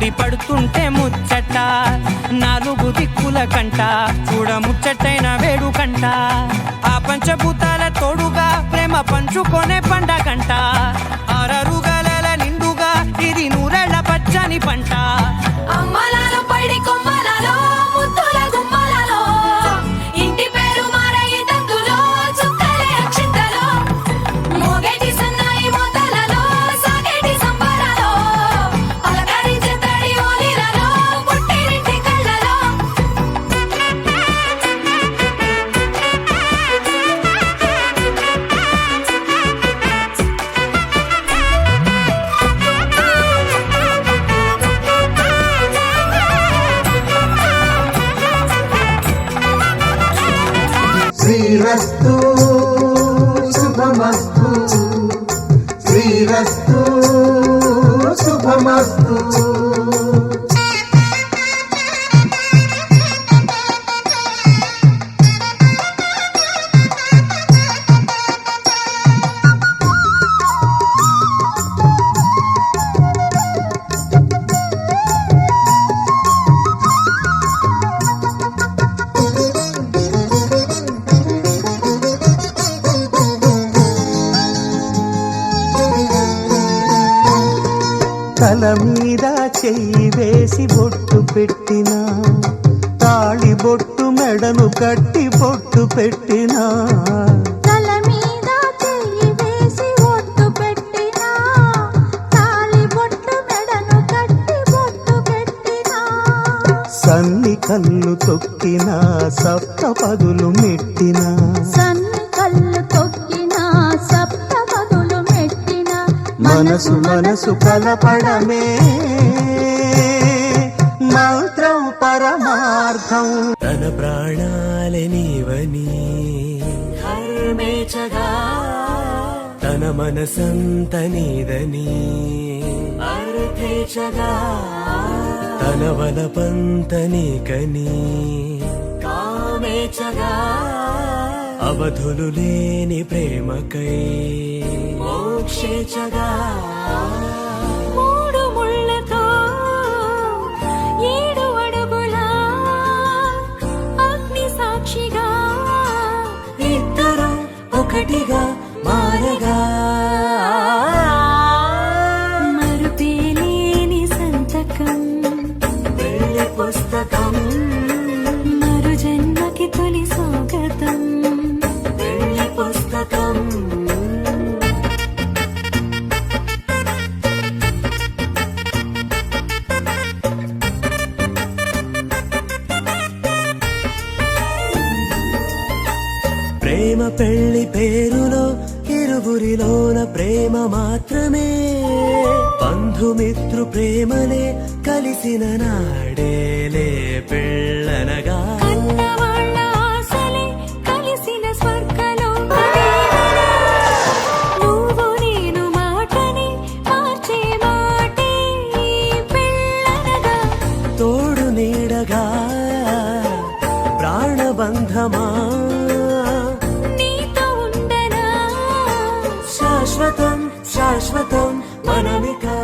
ముడి పడుతుంటే ముచ్చట నాలుగు దిక్కుల కంట చూడ ముచ్చటైన వేడుకంట ఆ పంచభూతాల తోడుగా ప్రేమ పంచుకొనే పండగంట ఆరరుగల నిండుగా ఇది నూరెళ్ళ పచ్చని పంట అమ్మలాలో పడి కొమ్మలలో ముద్దుల గుమ్మలలో ఇంటి పేరు మారయి తందులో చుక్కలే అక్షింతలో మోగేటి సన్నాయి మోతలలో సాగేటి సంబరాలో అలకరించే తడి ఓలిలలో పుట్టినింటి కళ్ళలో శ్రీరస్తు శుభమస్తు శ్రీరస్తు శుభమస్తు తల మీద చెయ్యి వేసి బొట్టు పెట్టినా తాళి బొట్టు మెడను కట్టి బొట్టు పెట్టినా తల మీద చెయ్యి వేసి బొట్టు పెట్టినా తాళి బొట్టు మెడను కట్టి బొట్టు పెట్టినా సన్ని కళ్ళు తొక్కినా సప్త పదులు మెట్టినా సన్ని కళ్ళు తొక్కినా సప్త పదులు మెట్టినా మనసు మనసు కలపడమే మంత్రం పరమార్థం తన ప్రాణాలే నీవని హర్మేచగా తన మనసంత నీదని అర్థేచగా తన వలపంత నీకని కామేచగా అవధులు లేని ప్రేమకై మోక్షేచగా మూడు ముళ్ళతో ఏడు అడుగుల అగ్ని సాక్షిగా ఇద్దరు ఒకటిగా మారగా మరుపేలేని సంతకం పెళ్లి పుస్తకం మరు జన్మకి తొలి స్వాగతం పెళ్లి పుస్తకం ప్రేమ పెళ్లి పేరులో ఇరువురిలోన ప్రేమ మాత్రమే బంధుమిత్రు ప్రేమలే కలిసిన నాడేలే పెళ్ళనగా కన్నవాళ్ళ ఆశలే కలిసిన స్వర్గలోకం నువ్వు నేను మాటని మార్చే మాటే పెళ్ళనగా తోడు నీడగా ప్రాణబంధమా నీతో ఉండనా శాశ్వతం శాశ్వతం మనమికా